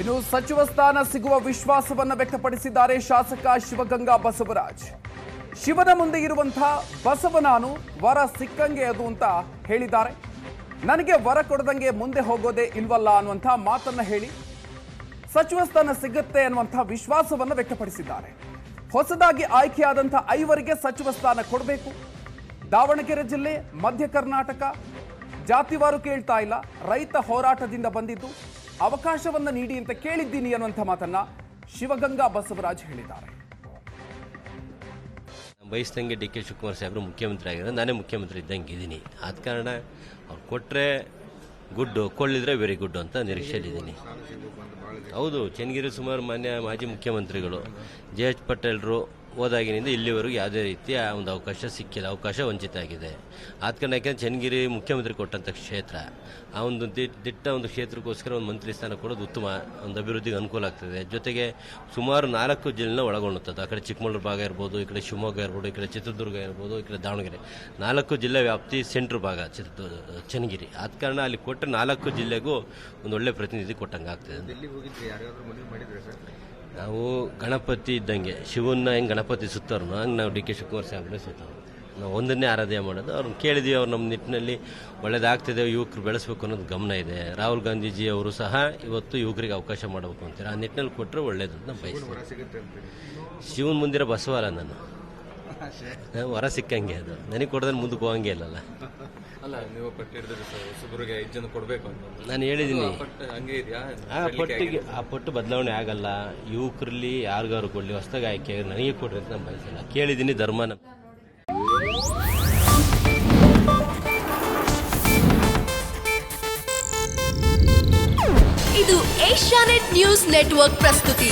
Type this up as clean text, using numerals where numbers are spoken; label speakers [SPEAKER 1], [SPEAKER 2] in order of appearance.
[SPEAKER 1] ಇನ್ನು ಸಚಿವ ಸ್ಥಾನ ಸಿಗುವ ವಿಶ್ವಾಸವನ್ನು ವ್ಯಕ್ತಪಡಿಸಿದ್ದಾರೆ ಶಾಸಕ ಶಿವಗಂಗಾ ಬಸವರಾಜ್. ಶಿವನ ಮುಂದೆ ಇರುವಂತಹ ಬಸವ ನಾನು, ವರ ಸಿಕ್ಕಂಗೆ ಅದು ಅಂತ ಹೇಳಿದ್ದಾರೆ. ನನಗೆ ವರ ಕೊಡದಂಗೆ ಮುಂದೆ ಹೋಗೋದೇ ಇಲ್ವಲ್ಲ ಅನ್ನುವಂಥ ಮಾತನ್ನ ಹೇಳಿ ಸಚಿವ ಸ್ಥಾನ ಸಿಗುತ್ತೆ ಅನ್ನುವಂಥ ವಿಶ್ವಾಸವನ್ನು ವ್ಯಕ್ತಪಡಿಸಿದ್ದಾರೆ. ಹೊಸದಾಗಿ ಆಯ್ಕೆಯಾದಂಥ 5 ಸಚಿವ ಸ್ಥಾನ ಕೊಡಬೇಕು. ದಾವಣಗೆರೆ ಜಿಲ್ಲೆ, ಮಧ್ಯ ಕರ್ನಾಟಕ ಜಾತಿವಾರು ಕೇಳ್ತಾ ಇಲ್ಲ, ರೈತ ಹೋರಾಟದಿಂದ ಬಂದಿದ್ದು ಅವಕಾಶವನ್ನು ನೀಡಿ ಅಂತ ಕೇಳಿದ್ದೀನಿ ಅನ್ನುವಂಥ ಮಾತನ್ನ ಶಿವಗಂಗಾ ಬಸವರಾಜ್ ಹೇಳಿದ್ದಾರೆ.
[SPEAKER 2] ಬಯಸ್ದಂಗೆ ಡಿ ಕೆ ಶಿವಕುಮಾರ್ ಸಾಹೇಬರು ಮುಖ್ಯಮಂತ್ರಿ ಆಗಿರೋ, ನಾನೇ ಮುಖ್ಯಮಂತ್ರಿ ಇದ್ದಂಗೆ ಇದ್ದೀನಿ. ಆದ ಕಾರಣ ಅವ್ರು ಕೊಟ್ಟರೆ ಗುಡ್ಡು, ಕೊಳ್ಳಿದ್ರೆ ವೆರಿ ಗುಡ್ ಅಂತ ನಿರೀಕ್ಷೆಯಲ್ಲಿದ್ದೀನಿ. ಹೌದು, ಚನ್ನಗಿರಿ ಸುಮಾರು ಮಾಜಿ ಮುಖ್ಯಮಂತ್ರಿಗಳು JH ಪಟೇಲ್ರು ಹೋದಾಗಿನಿಂದ ಇಲ್ಲಿವರೆಗೂ ಯಾವುದೇ ರೀತಿಯ ಒಂದು ಅವಕಾಶ ಸಿಕ್ಕಿಲ್ಲ, ಅವಕಾಶ ವಂಚಿತ ಆಗಿದೆ. ಆದ ಕಾರಣ ಯಾಕೆಂದರೆ ಚನ್ನಗಿರಿ ಮುಖ್ಯಮಂತ್ರಿ ಕೊಟ್ಟಂಥ ಕ್ಷೇತ್ರ, ಆ ಒಂದು ದಿಟ್ಟ ಒಂದು ಕ್ಷೇತ್ರಕ್ಕೋಸ್ಕರ ಒಂದು ಮಂತ್ರಿ ಸ್ಥಾನ ಕೊಡೋದು ಉತ್ತಮ, ಒಂದು ಅಭಿವೃದ್ಧಿಗೆ ಅನುಕೂಲ ಆಗ್ತದೆ. ಜೊತೆಗೆ ಸುಮಾರು 4 ಜಿಲ್ಲೆನ ಒಳಗೊಳ್ಳುತ್ತದೆ. ಆ ಕಡೆ ಚಿಕ್ಕಮಗಳೂರು ಭಾಗ ಇರ್ಬೋದು, ಈ ಕಡೆ ಶಿವಮೊಗ್ಗ ಇರ್ಬೋದು, ಈ ಕಡೆ ಚಿತ್ರದುರ್ಗ ಇರ್ಬೋದು, ಈ ಕಡೆ ದಾವಣಗೆರೆ, 4 ಜಿಲ್ಲೆ ವ್ಯಾಪ್ತಿ ಸೆಂಟ್ರ್ ಭಾಗ ಚನ್ನಗಿರಿ. ಆದ ಕಾರಣ ಅಲ್ಲಿ ಕೊಟ್ಟರೆ 4 ಜಿಲ್ಲೆಗೂ ಒಂದು ಒಳ್ಳೆ ಪ್ರತಿನಿಧಿ ಕೊಟ್ಟಂಗೆ ಆಗ್ತದೆ. ನಾವು ಗಣಪತಿ ಇದ್ದಂಗೆ, ಶಿವನ್ನ ಹೆಂಗೆ ಗಣಪತಿ ಸುತ್ತಾರನೋ ಹಂಗೆ ನಾವು ಡಿ ಕೆ ಶಿವಕುಮಾರ್ ಸಾಹೇಬ್ರೆ ಸುತ್ತವರು. ನಾವು ಒಂದನ್ನೇ ಆರಾಧ್ಯ ಮಾಡೋದು. ಅವ್ರನ್ನ ಕೇಳಿದ್ವಿ, ಅವ್ರು ನಮ್ಮ ನಿಟ್ಟಿನಲ್ಲಿ ಒಳ್ಳೇದಾಗ್ತಿದೆ, ಯುವಕರು ಬೆಳೆಸಬೇಕು ಅನ್ನೋದು ಗಮನ ಇದೆ. ರಾಹುಲ್ ಗಾಂಧೀಜಿ ಅವರು ಸಹ ಇವತ್ತು ಯುವಕರಿಗೆ ಅವಕಾಶ ಮಾಡಬೇಕು ಅಂತಾರೆ. ಆ ನಿಟ್ಟಿನಲ್ಲಿ ಕೊಟ್ಟರೆ ಒಳ್ಳೇದು ಅಂತ ನಾವು ಬಯಸ್ತೀವಿ. ಶಿವನ ಮುಂದಿರೋ ಬಸವಲ್ಲ ನಾನು, ವರ ಸಿಕ್ಕಂಗೆ ಅದು. ನನಗೆ ಕೊಡೋದ್ರೆ ಮುಂದಕ್ಕೆ ಹೋಗಂಗೆ ಇಲ್ಲಲ್ಲ.
[SPEAKER 3] ನೀವು ಹೊಸಬರಿಗೆ 5 ಜನ ಕೊಡಬೇಕು ಅಂತ
[SPEAKER 2] ನಾನು ಹೇಳಿದ್ದೀನಿ.
[SPEAKER 3] ಹಂಗೆ ಇದೆಯಾ?
[SPEAKER 2] ಆ ಪಟ್ಟು ಬದಲಾವಣೆ ಆಗಲ್ಲ. ಯುವಕರಲ್ಲಿ ಯಾರಿಗಾರು ಕೊಡಲಿ, ಹೊಸದಾಗಿ ಆಯ್ಕೆ ನನಗೆ ಕೊಡ್ರಿ ಅಂತ ನಾನು ಬಯಸಿಲ್ಲ. ಕೇಳಿದ್ದೀನಿ ಧರ್ಮನ.
[SPEAKER 4] ಇದು ಏಷ್ಯಾನೆಟ್ ನ್ಯೂಸ್ ನೆಟ್ವರ್ಕ್ ಪ್ರಸ್ತುತಿ.